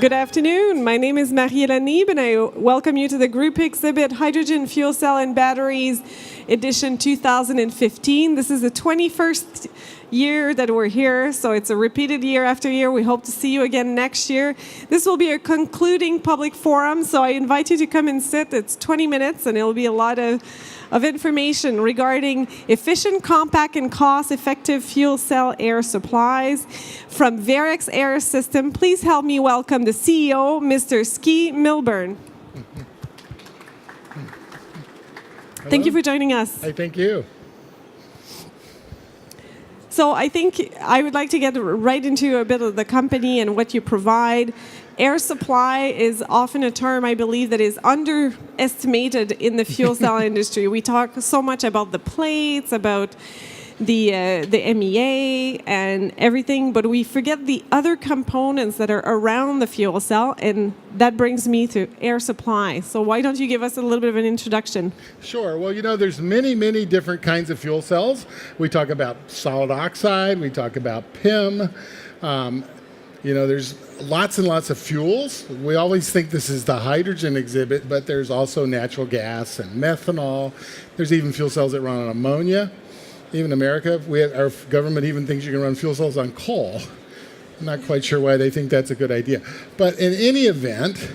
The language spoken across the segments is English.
Good afternoon. My name is Marie-Hélène Nieb, and I welcome you to the group exhibit Hydrogen Fuel Cell and Batteries edition 2015. This is the 21st year that we're here, so it's a repeated year after year. We hope to see you again next year. This will be a concluding public forum, so I invite you to come and sit. It's 20 minutes, and it'll be a lot of information regarding efficient, compact, and cost-effective fuel cell air supplies from VAIREX Air System. Please help me welcome the CEO, Mr. Muir Milburn. Thank you for joining us. Hey, thank you. So I think I would like to get right into a bit of the company and what you provide. Air supply is often a term, I believe, that is underestimated in the fuel cell industry. We talk so much about the plates, about the MEA and everything, but we forget the other components that are around the fuel cell, and that brings me to air supply. So why don't you give us a little bit of an introduction? Sure. Well, you know, there's many different kinds of fuel cells. We talk about solid oxide. We talk about PEM. You know, there's lots and lots of fuels. We always think this is the hydrogen exhibit, but there's also natural gas and methanol. There's even fuel cells that run on ammonia. Even America, our government even thinks you can run fuel cells on coal. I'm not quite sure why they think that's a good idea. But in any event,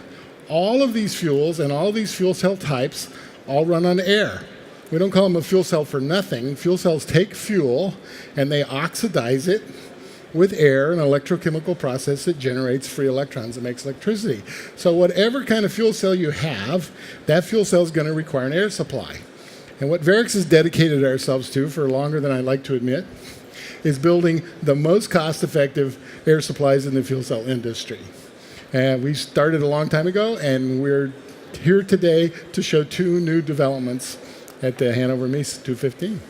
all of these fuels and all of these fuel cell types all run on air. We don't call them a fuel cell for nothing. Fuel cells take fuel and they oxidize it with air, an electrochemical process that generates free electrons and makes electricity. So whatever kind of fuel cell you have, that fuel cell is going to require an air supply. And what VAIREX has dedicated ourselves to for longer than I like to admit is building the most cost-effective air supplies in the fuel cell industry. And we started a long time ago, and we're here today to show two new developments at the Hanover MEIS 215.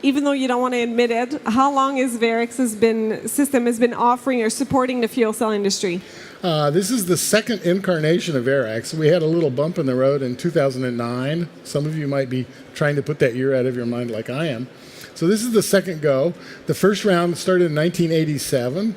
Even though you don't want to admit it, how long has VAIREX system has been offering or supporting the fuel cell industry? This is the second incarnation of VAIREX. We had a little bump in the road in 2009. Some of you might be trying to put that year out of your mind like I am. So this is the second go. The first round started in 1987.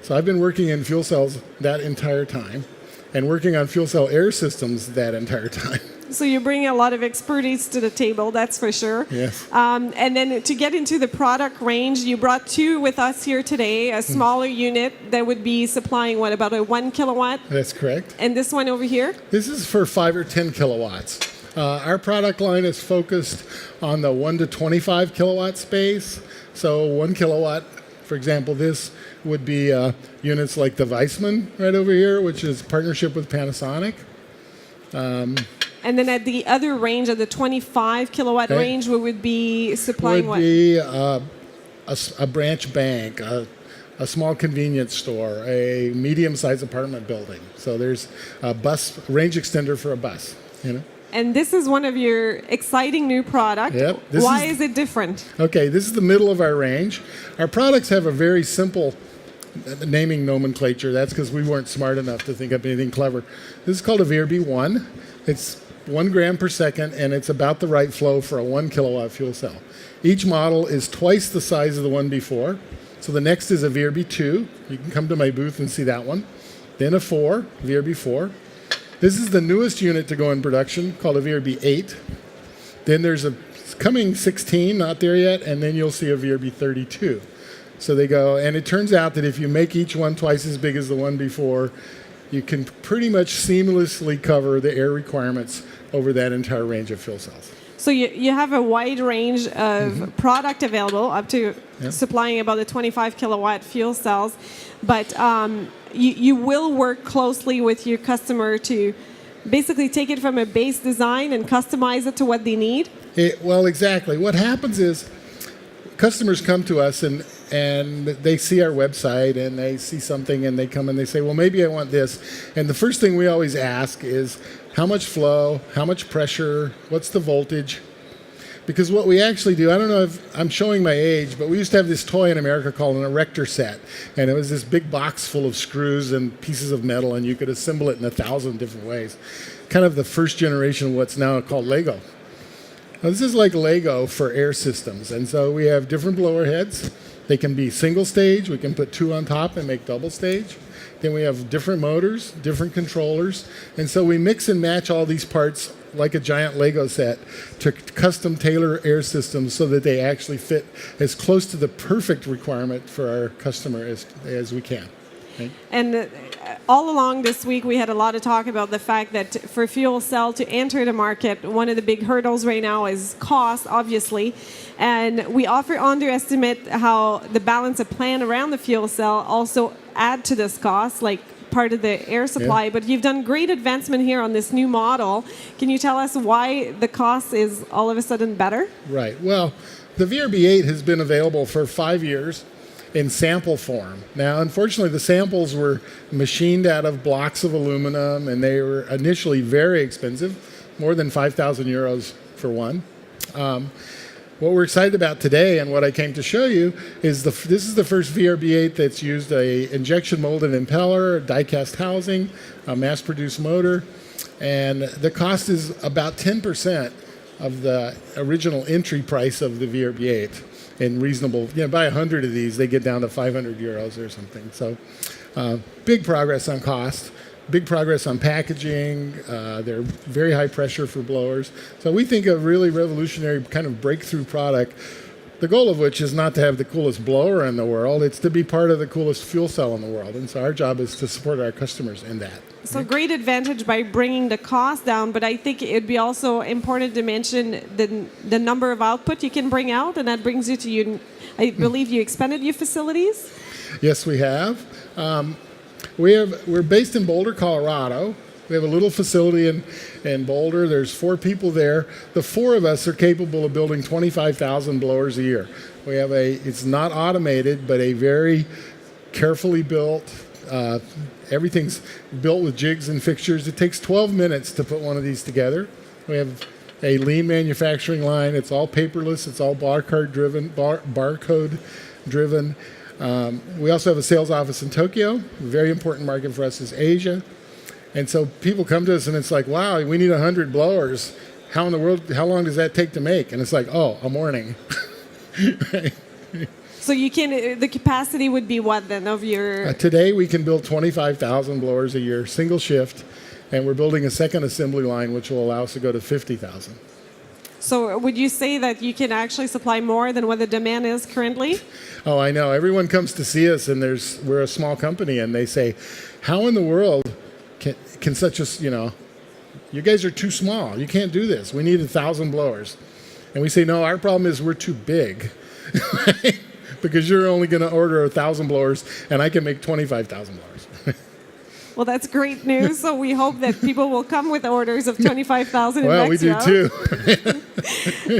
So I've been working in fuel cells that entire time and working on fuel cell air systems that entire time. So you bring a lot of expertise to the table, that's for sure. Yes. And then to get into the product range, you brought two with us here today, a smaller unit that would be supplying, what, about a 1 kilowatt? That's correct. And this one over here? This is for 5 or 10 kilowatts. Our product line is focused on the 1 to 25 kilowatt space. So 1 kilowatt, for example, this would be units like the Weissman right over here, which is partnership with Panasonic. And then at the other range, at the 25 kilowatt range, we would be supplying what? Would be a branch bank, a small convenience store, a medium-sized apartment building. So there's a bus range extender for a bus, you know. And this is one of your exciting new products. Yep. Why is it different? Okay, this is the middle of our range. Our products have a very simple naming nomenclature. That's because we weren't smart enough to think up anything clever. This is called a VRB1. It's 1 gram per second, and it's about the right flow for a 1 kilowatt fuel cell. Each model is twice the size of the one before. So the next is a VRB2. You can come to my booth and see that one. Then a 4, VRB4. This is the newest unit to go in production, called a VRB8. Then there's a coming 16, not there yet, and then you'll see a VRB32. So they go, and it turns out that if you make each one twice as big as the one before, you can pretty much seamlessly cover the air requirements over that entire range of fuel cells. So you have a wide range of product available, up to supplying about the 25 kilowatt fuel cells, but you will work closely with your customer to basically take it from a base design and customize it to what they need? Well, exactly. What happens is customers come to us and they see our website and they see something and they come and they say, well, maybe I want this. And the first thing we always ask is how much flow, how much pressure, what's the voltage? Because what we actually do, I don't know if I'm showing my age, but we used to have this toy in America called an erector set. And it was this big box full of screws and pieces of metal, and you could assemble it in 1,000 different ways. Kind of the first generation of what's now called Lego. Now, this is like Lego for air systems. And so we have different blower heads. They can be single stage. We can put 2 on top and make double stage. Then we have different motors, different controllers. And so we mix and match all these parts like a giant Lego set to custom tailor air systems so that they actually fit as close to the perfect requirement for our customer as we can. Okay? And all along this week, we had a lot of talk about the fact that for fuel cell to enter the market, one of the big hurdles right now is cost, obviously. And we often underestimate how the balance of plant around the fuel cell also add to this cost, like part of the air supply. Yeah. But you've done great advancement here on this new model. Can you tell us why the cost is all of a sudden better? Right. Well, the VRB8 has been available for 5 years in sample form. Now, unfortunately, the samples were machined out of blocks of aluminum, and they were initially very expensive, more than 5,000 euros for one. What we're excited about today, and what I came to show you, is this is the first VRB8 that's used a injection molded impeller, die-cast housing, a mass-produced motor, and the cost is about 10% of the original entry price of the VRB8. In reasonable, buy 100 of these, they get down to 500 euros or something. So big progress on cost, big progress on packaging. They're very high pressure for blowers. So we think a really revolutionary kind of breakthrough product, the goal of which is not to have the coolest blower in the world, it's to be part of the coolest fuel cell in the world. And so our job is to support our customers in that. So great advantage by bringing the cost down, but I think it'd be also important to mention the number of output you can bring out, and that brings you to I believe you expanded your facilities? Yes, we have. We're based in Boulder, Colorado. We have a little facility in Boulder. There's 4 people there. The 4 of us are capable of building 25,000 blowers a year. We have it's not automated, but a very carefully built, everything's built with jigs and fixtures. It takes 12 minutes to put one of these together. We have a lean manufacturing line. It's all paperless. It's all barcode driven. We also have a sales office in Tokyo. A very important market for us is Asia. And so people come to us and it's like, wow, we need 100 blowers. How in the world, how long does that take to make? And it's like, oh, a morning. Right? So the capacity would be what then of your... Today we can build 25,000 blowers a year, single shift, and we're building a second assembly line which will allow us to go to 50,000. So would you say that you can actually supply more than what the demand is currently? Oh, I know. Everyone comes to see us and we're a small company and they say, how in the world can such a, you guys are too small. You can't do this. We need 1,000 blowers. And we say, no, our problem is we're too big. Because you're only going to order 1,000 blowers, and I can make 25,000 blowers. Well, that's great news. So we hope that people will come with orders of 25,000 in Well, we do too.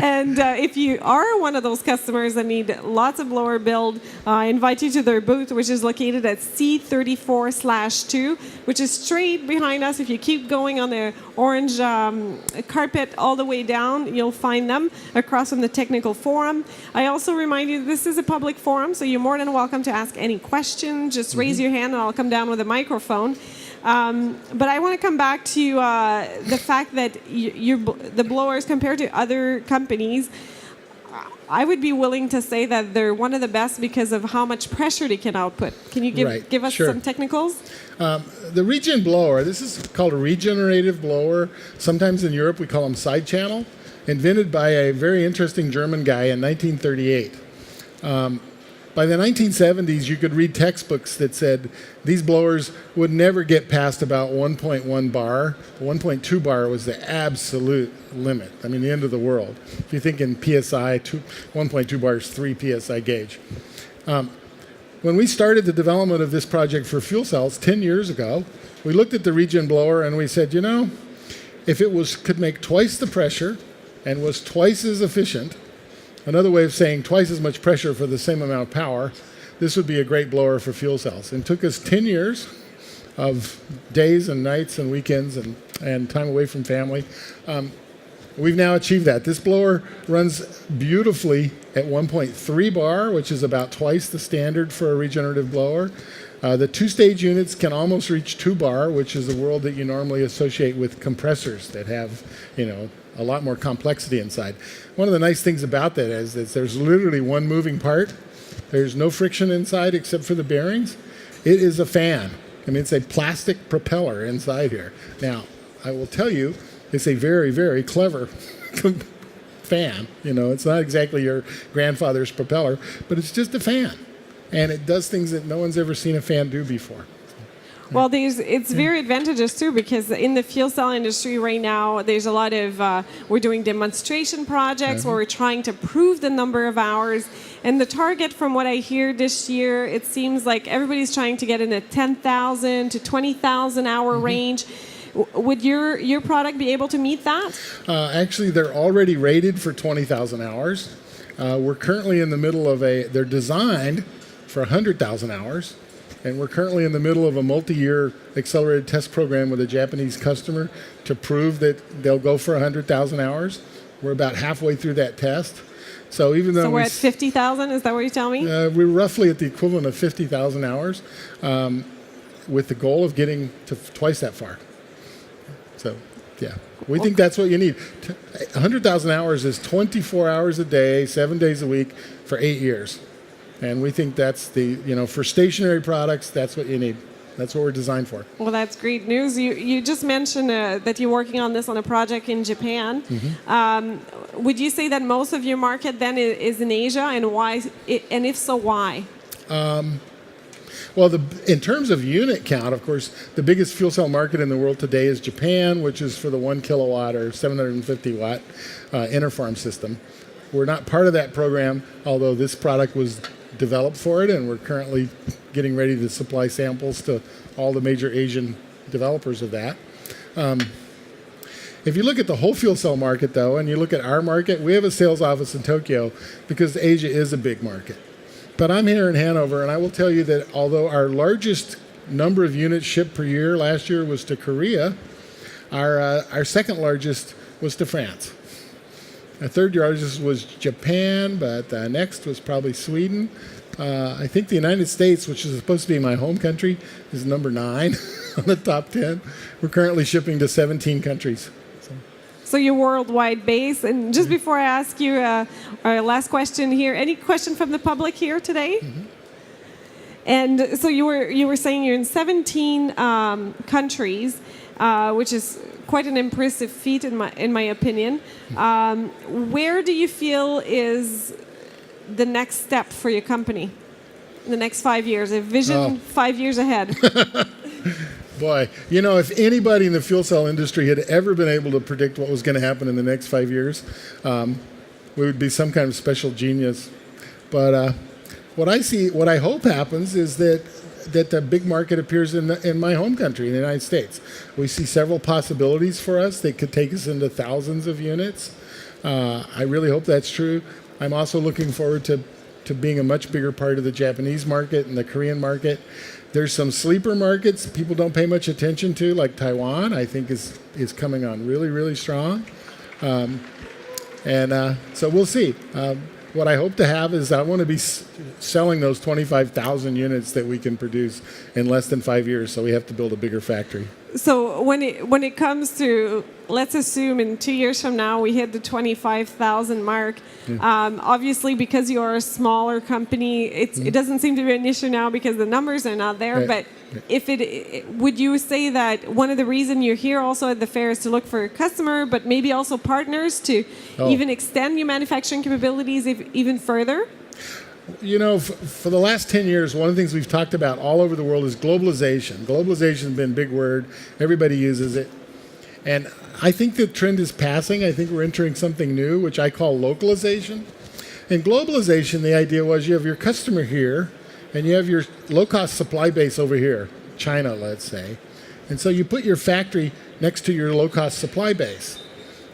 And if you are one of those customers that need lots of blower build, I invite you to their booth, which is located at C34/2, which is straight behind us. If you keep going on the orange carpet all the way down, you'll find them across from the technical forum. I also remind you this is a public forum, so you're more than welcome to ask any questions. Just raise your hand and I'll come down with a microphone. But I want to come back to the fact that the blowers, compared to other companies, I would be willing to say that they're one of the best because of how much pressure they can output. Can you give us some technicals? The regen blower, this is called a regenerative blower. Sometimes in Europe we call them side channel, invented by a very interesting German guy in 1938. By the 1970s, you could read textbooks that said these blowers would never get past about 1.1 bar. 1.2 bar was the absolute limit. I mean, the end of the world. If you think in PSI, 1.2 bar is 3 PSI gauge. When we started the development of this project for fuel cells 10 years ago, we looked at the regen blower and we said, if it could make twice the pressure and was twice as efficient, another way of saying twice as much pressure for the same amount of power, this would be a great blower for fuel cells. It took us 10 years of days and nights and weekends and time away from family. We've now achieved that. This blower runs beautifully at 1.3 bar, which is about twice the standard for a regenerative blower. The 2-stage units can almost reach 2 bar, which is the world that you normally associate with compressors that have, a lot more complexity inside. One of the nice things about that is that there's literally one moving part, There's no friction inside except for the bearings. It is a fan. I mean, it's a plastic propeller inside here. Now, I will tell you, it's a very, very clever fan. You know, it's not exactly your grandfather's propeller, but it's just a fan. And it does things that no one's ever seen a fan do before. Well, it's very advantageous too, because in the fuel cell industry right now, there's a lot of, we're doing demonstration projects where we're trying to prove the number of hours. And the target, from what I hear this year, it seems like everybody's trying to get in a 10,000 to 20,000 hour range. Would your product be able to meet that? Actually, they're already rated for 20,000 hours. We're currently in the middle of they're designed for 100,000 hours. And we're currently in the middle of a multi-year accelerated test program with a Japanese customer to prove that they'll go for 100,000 hours. We're about halfway through that test. So even though we're at 50,000, is that what you tell me? We're roughly at the equivalent of 50,000 hours, with the goal of getting to twice that far. So, yeah, we think that's what you need. 100,000 hours is 24 hours a day, 7 days a week for 8 years. And we think that's for stationary products, that's what you need. That's what we're designed for. Well, that's great news. You just mentioned that you're working on this on a project in Japan. Would you say that most of your market then is in Asia, and why? And if so, why? Well, in terms of unit count, of course, the biggest fuel cell market in the world today is Japan, which is for the 1 kilowatt or 750 watt interfarm system. We're not part of that program, although this product was developed for it, and we're currently getting ready to supply samples to all the major Asian developers of that. If you look at the whole fuel cell market, though, and you look at our market, we have a sales office in Tokyo because Asia is a big market. But I'm here in Hanover, and I will tell you that although our largest number of units shipped per year last year was to Korea, our second largest was to France. Our third largest was Japan, but next was probably Sweden. I think the United States, which is supposed to be my home country, is number 9 on the top 10. We're currently shipping to 17 countries. So you're worldwide based. And just before I ask you our last question here, any question from the public here today? And so you were saying you're in 17 countries, which is quite an impressive feat in my opinion. Where do you feel is the next step for your company in the next 5 years? A vision 5 years ahead. Boy, if anybody in the fuel cell industry had ever been able to predict what was going to happen in the next 5 years, we would be some kind of special genius. But what I hope happens is that the big market appears in my home country, in the United States. We see several possibilities for us that could take us into thousands of units. I really hope that's true. I'm also looking forward to being a much bigger part of the Japanese market and the Korean market. There's some sleeper markets people don't pay much attention to, like Taiwan, I think is coming on really, really strong. So we'll see. What I hope to have is I want to be selling those 25,000 units that we can produce in less than 5 years, so we have to build a bigger factory. So when it comes to, let's assume in 2 years from now we hit the 25,000 mark, obviously because you are a smaller company, it doesn't seem to be an issue now because the numbers are not there, but would you say that one of the reasons you're here also at the fair is to look for a customer, but maybe also partners to even extend your manufacturing capabilities even further? For the last 10 years, one of the things we've talked about all over the world is globalization. Globalization has been a big word. Everybody uses it. And I think the trend is passing. I think we're entering something new, which I call localization. In globalization, the idea was you have your customer here, and you have your low-cost supply base over here, China, let's say. And so you put your factory next to your low-cost supply base.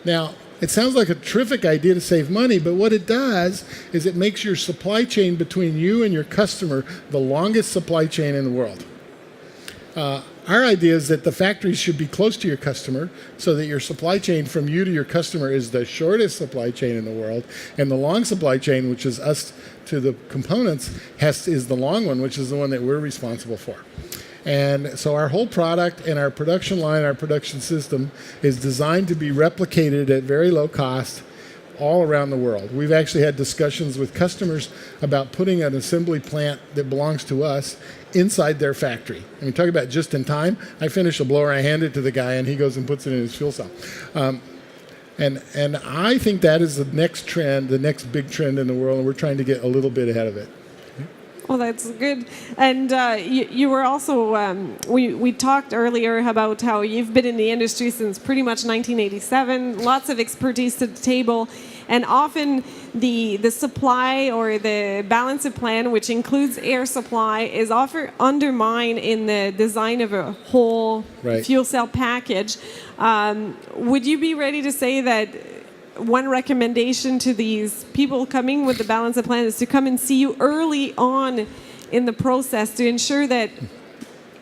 Now, it sounds like a terrific idea to save money, but what it does is it makes your supply chain between you and your customer the longest supply chain in the world. Our idea is that the factories should be close to your customer so that your supply chain from you to your customer is the shortest supply chain in the world, and the long supply chain, which is us to the components, is the long one, which is the one that we're responsible for. And so our whole product and our production line, our production system is designed to be replicated at very low cost all around the world. We've actually had discussions with customers about putting an assembly plant that belongs to us inside their factory. I mean, talk about just in time. I finish a blower, I hand it to the guy, and he goes and puts it in his fuel cell. And I think that is the next trend, the next big trend in the world, and we're trying to get a little bit ahead of it. Well, that's good. And you were also, we talked earlier about how you've been in the industry since pretty much 1987, lots of expertise to the table, and often the supply or the balance of plant, which includes air supply, is often undermined in the design of a whole fuel cell package. Would you be ready to say that one recommendation to these people coming with the balance of plant is to come and see you early on in the process to ensure that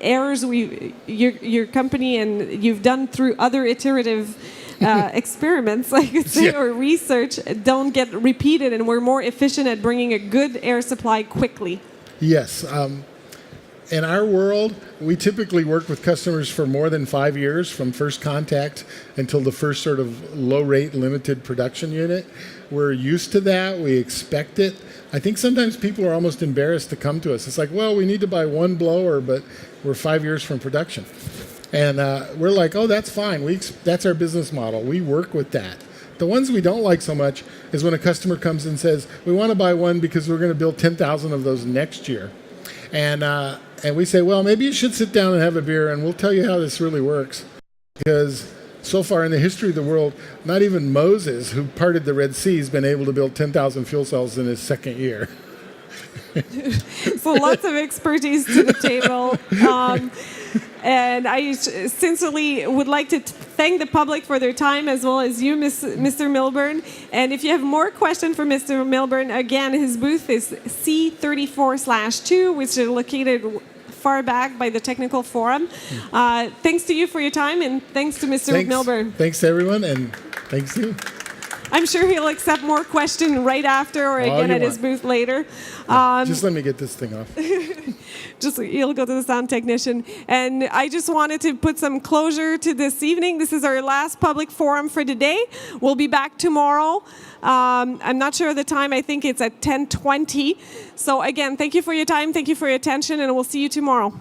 errors your company and you've done through other iterative experiments, I could say, or research, don't get repeated, and we're more efficient at bringing a good air supply quickly? Yes. In our world, we typically work with customers for more than 5 years, from first contact until the first sort of low-rate limited production unit. We're used to that. We expect it. I think sometimes people are almost embarrassed to come to us. It's like, well, we need to buy one blower, but we're 5 years from production. And we're like, oh, that's fine. That's our business model. We work with that. The ones we don't like so much is when a customer comes and says, we want to buy one because we're going to build 10,000 of those next year. And we say, well, maybe you should sit down and have a beer, and we'll tell you how this really works. Because so far in the history of the world, not even Moses, who parted the Red Sea, has been able to build 10,000 fuel cells in his second year. So lots of expertise to the table. And I sincerely would like to thank the public for their time, as well as you, Mr. Milburn. And if you have more questions for Mr. Milburn, again, his booth is C34/2, which is located far back by the technical forum. Thanks to you for your time, and thanks to Mr. Milburn. Thanks to everyone, and thanks to you. I'm sure he'll accept more questions right after or again at his booth later. Just let me get this thing off. He'll go to the sound technician. And I just wanted to put some closure to this evening. This is our last public forum for today. We'll be back tomorrow. I'm not sure of the time. I think it's at 10:20. So again, thank you for your time. Thank you for your attention, and we'll see you tomorrow.